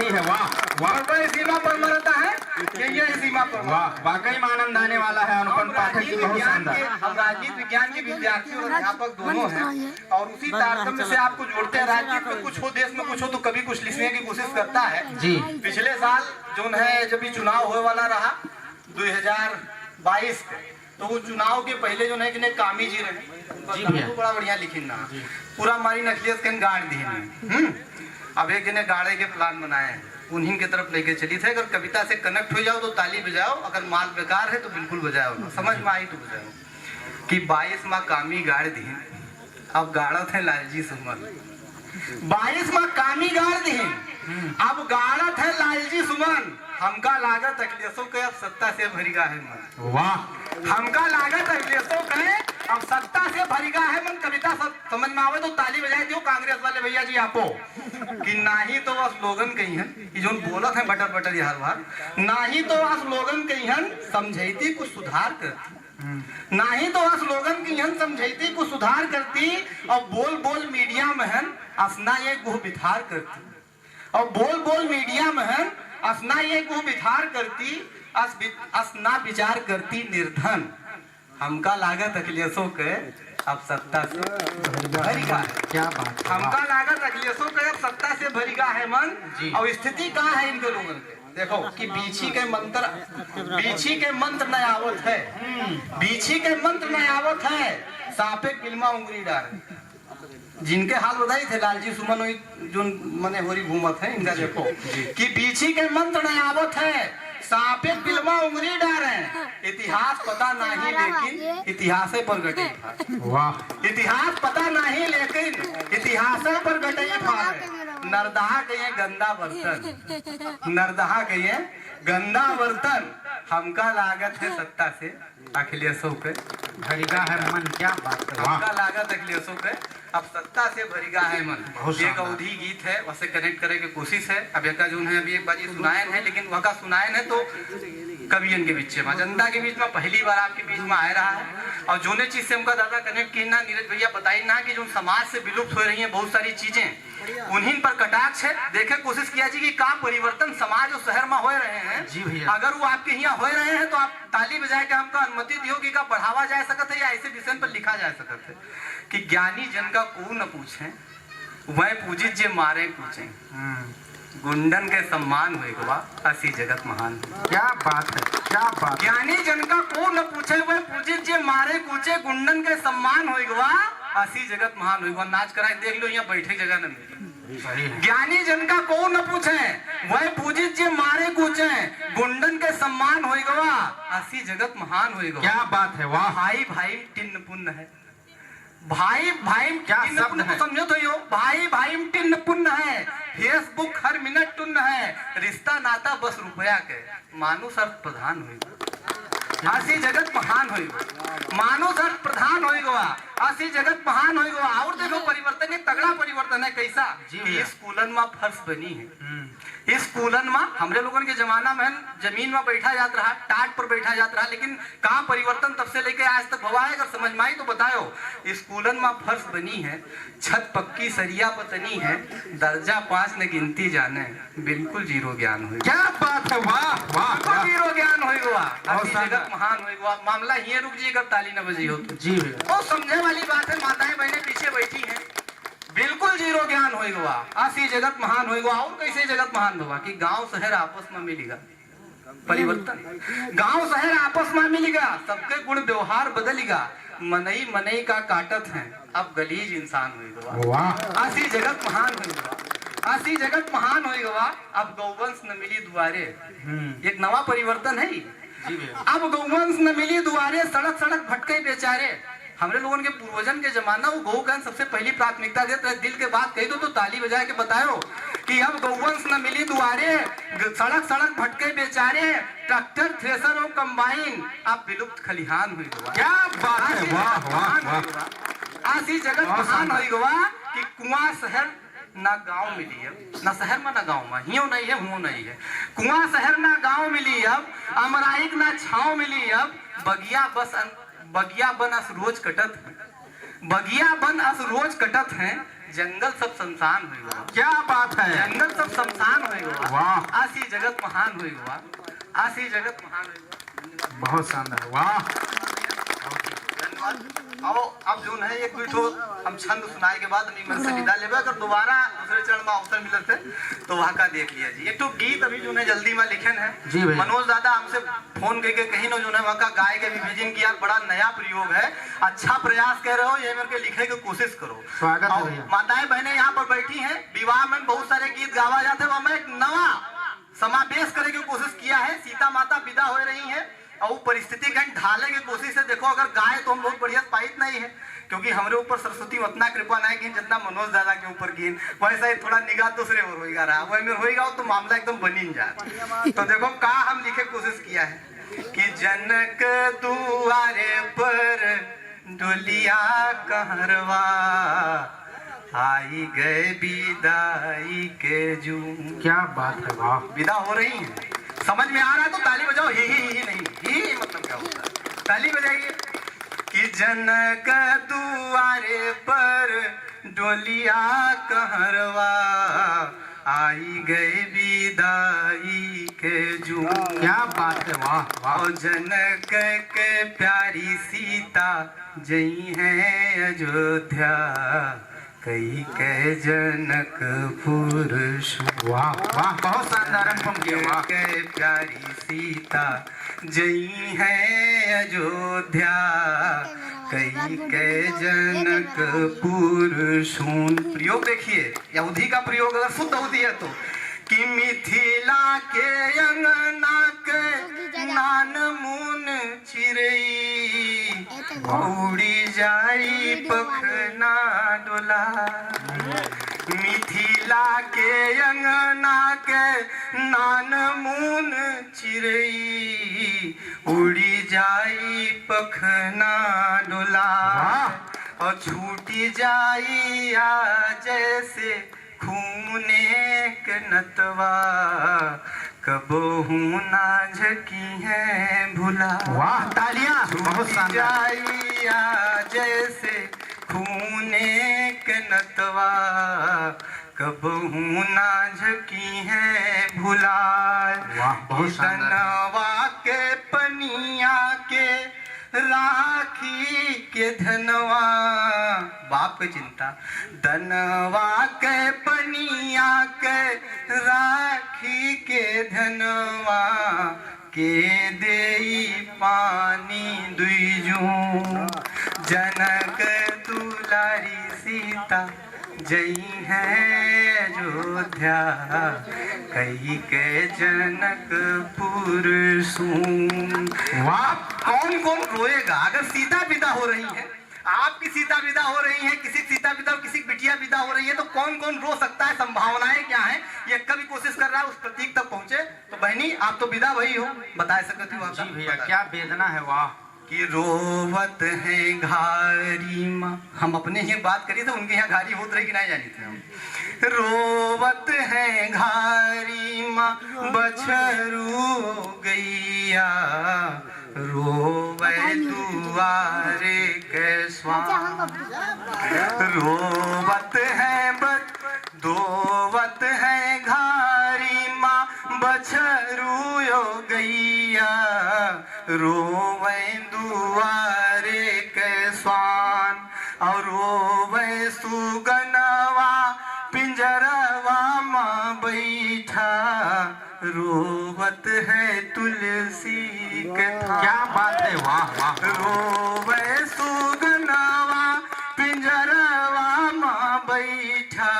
है। वाह वाह, वही सीमा पर मरता है, ये सीमा पर। वाह, वाकई में आनंद आने वाला है। अनुपम पाठक जी बहुत शानदार। हम राजनीति विज्ञान के विद्यार्थी और अध्यापक दोनों हैं, और उसी तारतम्य से आपको जोड़ते हैं। राजनीति में कुछ हो, देश में कुछ हो, तो कभी कुछ लिखने की कोशिश करता है जी। पिछले साल जो है, जब भी चुनाव होने वाला रहा 2022 के, तो वो चुनाव के पहले जो है कि कामी जी रहे जी भैया, बड़ा बढ़िया लिखी ना, पूरा हमारी नकलियत के गाड़ दी। अब एक ने गाड़े के प्लान बनाए हैं, उन्हीं की तरफ लेके चली थे। अगर कविता से कनेक्ट हो जाओ तो ताली बजाओ, अगर माल बेकार है तो बिल्कुल बजाओ ना, समझ में आई तो बजाओ। कि 22 माँ कामी गाड़ दी, अब गाड़त है लालजी सुमन। 22 माँ कामी गाड़ दी, अब गाड़त है लालजी सुमन। हमका लागत अखिलेशों के अब सत्ता से भरिगा है मन। वाह, हमका लागत अखिलेशों के अब सत्ता से भरिगा है मन। कविता सब समझ में आवे तो ताली बजाए दियो कांग्रेस वाले भैया जी आपो। कि नाही तो वह स्लोगन कही है, जो बोलत है बटर बटर हर बार, नाही तो वह स्लोगन कही है समझैती कुछ सुधार करती, नाही तो वह स्लोगन की हन समझैती कुछ सुधार करती, और बोल बोल मीडिया में हन असना ये गुह बिथार करती, और बोल बोल मीडिया में हन असना ये गुह बिथार करती, असना विचार करती निर्धन। हमका लागत अखिलेशों के अब सत्ता से भरिगा है। क्या बात, हमका लागत अखिलेशों के अब सत्ता से भरिगा है मन। और स्थिति कहाँ है इनके लोगों की? देखो कि बीछी के मंत्र न आवत है, बीछी के मंत्र न आवत है, सांपे किलमा उंगली डाल। जिनके हाल बताई थे लालजी सुमन जो मने होरी घूमत है, इनका देखो कि बीछी के मंत्र न आवत है, सांपे पिलमा उंगली डाले। इतिहास पता नहीं लेकिन इतिहास पर गटे। वाह, इतिहास पता नहीं लेकिन इतिहास पर गटे। नरदहा के ये गंदा बर्तन, नरदहा के ये गंदा बर्तन। हमका लागत है सत्ता से अखिलेशों के भरिगा है मन। क्या बात है, हमका लागत अखिलेशों के अब सत्ता से भरिगा है मन। एक अवधि गीत है, वैसे कनेक्ट करने की कोशिश है। अब एक जो है अभी एक बाजी सुनायन है, लेकिन वह का सुनायन है तो कवियन के बीच में, जनता के बीच में पहली बार आपके बीच में आ रहा है। और जो ने चीज से हमका दादा कनेक्ट की ना, नीरज भैया बताई ना कि जो समाज से विलुप्त हो रही है बहुत सारी चीजें, उन्हीं पर कटाक्ष है। देखे कोशिश किया जी कि का परिवर्तन समाज और शहर में हो रहे हैं। जी भैया, अगर वो आपके यहाँ हो रहे हैं तो आप ताली बजाए के हमका अनुमति दियो कि का बढ़ावा जा सकता है या ऐसे विषय पर लिखा जा सकता है कि ज्ञानी जन का को न पूछे वह पूजित जे मारे पूछे, गुंडन के सम्मान हुए गवा असी जगत महान। क्या बात है, क्या बात। ज्ञानी जन का को न पूछे वह पूजित जे मारे कूचे, गुंडन के सम्मान हुए गवा असी जगत महान हुए गवा। नाच कराए देख लो, यहाँ बैठे जगह न मिले। ज्ञानी जन का को न पूछे वह पूजित जे मारे कूचे, गुंडन के सम्मान हुए गवा असी जगत महान हुए गवा। क्या बात है, वाह। भाई भाई टिन्न पुण्य है, भाई भाई क्या शब्द है, समझो तो यो भाई भाई टिन्न पुण्य है, फेसबुक हर मिनट टुन्न है, रिश्ता नाता बस रुपया के, मानुष अर्थ प्रधान हुई असी जगत महान हुई, मानुष अर्थ प्रधान हुई गवा असी जगत महान हुई गवा। और देखो परिवर्तन, एक तगड़ा परिवर्तन है। कैसा? स्कूलन में फर्श बनी है, स्कूलन में हमरे लोगों के जमाना में जमीन में बैठा जाता रहा, टाट पर बैठा जाता रहा, लेकिन कहाँ परिवर्तन तब से लेके आज तक हुआ है? अगर समझ में आई तो बताओ। स्कूलन में फर्श बनी है, छत पक्की सरिया पतनी है, दर्जा 5 न गिनती जाने, बिल्कुल जीरो ज्ञान हुई। क्या बात है, वाह वाह, जीरो ज्ञान हुई हुआ जगत महान हुई हुआ। मामला ये रुक जी अगर ताली न बजी हो तो। जी भैया, वो समझे वाली बात है। माताएं बहनें पीछे बैठी हैं, बिल्कुल जीरो ज्ञान होई हुआ असी जगत महान होई हुआ। और कैसे जगत महान होगा कि गांव शहर आपस में मिलेगा, परिवर्तन गांव शहर आपस में मिलेगा, सबके गुण व्यवहार बदलेगा, मनई मनई का काटत है अब गलीज इंसान हुई हुआ। असी जगत महान हुई हुआ, असी जगत महान हुई हुआ। अब गौवंश न मिली दुआरे, एक नवा परिवर्तन है। अब गौवंश न मिली दुआरे, सड़क सड़क भटके बेचारे। हमरे लोगों के पूर्वजन के जमाना वो गौ का सबसे पहली प्राथमिकता देते हैं। दिल के बात कही दो तो ताली बजा के बताओ कि अब गौवंश न मिली दुआरे, सड़क सड़क भटके बेचारे, ट्रैक्टर थ्रेसर और कंबाइन अब विलुप्त खलिहान हुई गवा। क्या बात है, वाह वाह वाह। आसी जगत महान हुई गवा कि कुआं शहर ना गांव मिली है, ना शहर में ना गांव में, हियो नहीं है हुओ नहीं है। कुआं शहर ना गांव मिली अब, अमराइक ना छाव मिली अब, बगिया बन अस रोज कटत है, बगिया बन अस रोज कटत है, जंगल सब शमशान हुई हुआ, क्या बात है, जंगल सब शमशान हुई हुआ, वाह आसी जगत महान हुई हुआ, आसी जगत महान हुई हुआ। बहुत शानदार, वाह धन्यवाद। आओ अब जो है एक बिठो हम छंद सुनाए के बाद हम मन से विदा लेबे, अगर दोबारा दूसरे चरण में अवसर मिलत है तो वहाँ का देख लिया जी। एक तो गीत अभी जो है जल्दी में लिखन है जी भैया। मनोज दादा हमसे फोन करके कहीं ना जो है वहाँ का गाय के विभजन किया, बड़ा नया प्रयोग है, अच्छा प्रयास कर रहे हो, ये मेरे के लिखे की कोशिश करो। स्वागत है भैया। माताएं बहनें यहाँ पर बैठी हैं, विवाह में बहुत सारे गीत गावा जाते हैं, मैं एक नवा समावेश करने की कोशिश किया है। सीता माता विदा हो रही है और परिस्थिति का ढाले की कोशिश है। देखो अगर गाय तो हम बहुत बढ़िया पाइत नहीं है, क्योंकि हमारे ऊपर सरस्वती उतना कृपा नहीं की जितना मनोज दादा के ऊपर की, वैसा ही थोड़ा निगाह दूसरे और होगा रहा, वही में होगा तो मामला एकदम बनी जाए। तो देखो का हम लिखे कोशिश किया है कि जनक दुआरे पर डोलिया कहरवा, आई गए विदाई के जू। क्या बात है, वाह विदा हो रही है, समझ में आ रहा है तो ताली बजाओ, ही नहीं, ही मतलब क्या होता है, ताली बजाइए। कि जनक दुआरे पर डोलिया कहरवा, आई गए विदाई के जू। क्या बात है, वाह वाह और जनक के प्यारी सीता जई है अयोध्या, कई के जनकपुर वाह वाह, बहुत शानदार अनुपम किया, वाह के प्यारी सीता जई है अयोध्या, कई के जनकपुर सुन। प्रयोग देखिए, यहूदी का प्रयोग अगर शुद्ध होती है तो, कि मिथिला के अंगना के नान मुन चिरई, उड़ी जाई पखना डोला। मिथिला के अंगना के नान मुन चिरई, उड़ी जाई पखना डोला। और छूटी जाई आ जैसे खूने के नतवा, कबहू ना झकी है भुला। वाह, तालियां, बहुत शानदार। जाइया जैसे खूने के नतवा, कबहू ना झकी है भुला। वाह, बहुत शानदार। धनवा के पनिया के राखी के धनवा, बाप की चिंता, धनवा के पनिया के राखी के धनवा, के देई पानी दुईजू। जनक दुलारी सीता जई है अयोध्या, कई के जनकपुर सुन। वाह, कौन कौन रोएगा अगर सीता विदा हो रही है, आपकी सीता विदा हो रही है, किसी सीता विदा, किसी बिटिया विदा हो रही है, तो कौन कौन रो सकता है, संभावनाएं क्या है, ये कभी कोशिश कर रहा है उस प्रतीक तक पहुंचे। तो बहनी आप तो विदा वही हो, बता सकती हो आप? जी भैया, क्या वेदना है, वाह। कि रोवत है घारी माँ, हम अपने ही बात करी तो उनके यहाँ घारी होत रही कि नहीं जानी थी हम। रोवत है घारी माँ बछरू गैया, रोवे दुआरे के स्वान। रोवत है दोवत है घारी माँ बछरू यो गैया, रोवे दुआरे के स्वान। और रोवे सुगनवा पिंजरवा माँ बैठा, रोवत है तुलसी के थान। क्या बात है, वाह वाह। रोवे सुगनवा पिंजरवा माँ बैठा,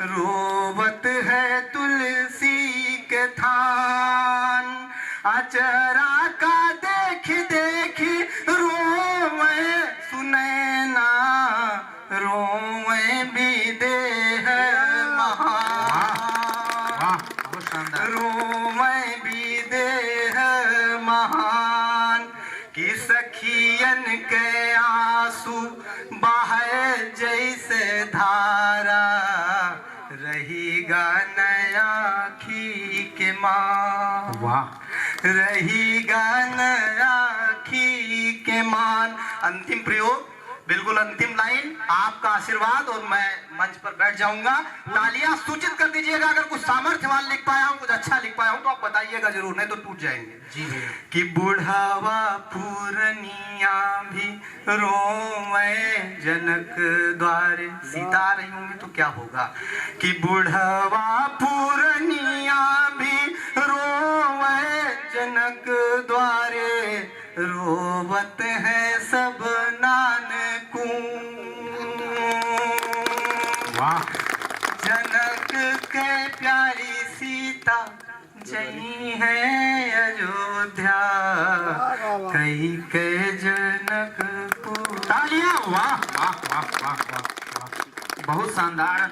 रोवत है तुलसी के थान। अचरा का देख देख रोवे सुनैना, रोवे विदेह महान। वाह, बहुत शानदार। रोवे विदेह महान। कि सखियन के आंसू बहे जैसे धारा, रहीगा नया आँखी के मान। वाह, रहीगा नया आँखी के मान। अंतिम प्रयोग बिल्कुल अंतिम लाइन, आपका आशीर्वाद और मैं मंच पर बैठ जाऊंगा। तालियां सूचित कर दीजिएगा अगर कुछ सामर्थ्यवान लिख पाया हूं, कुछ अच्छा लिख पाया हूं तो आप बताइएगा जरूर, नहीं तो टूट जाएंगे। जी भैया। कि बुढ़ावा पूरनिया भी रोवे जनक द्वारे। सीता आ रही होंगी तो क्या होगा कि बुढ़ावा पूरनिया भी रोवे जनक द्वारे, रोवत है सब नानकू। वाह। जनक के प्यारी सीता जई है अयोध्या, कई के जनक को। तालियां। वाह वाह वाह वाह वाह वाह, बहुत शानदार।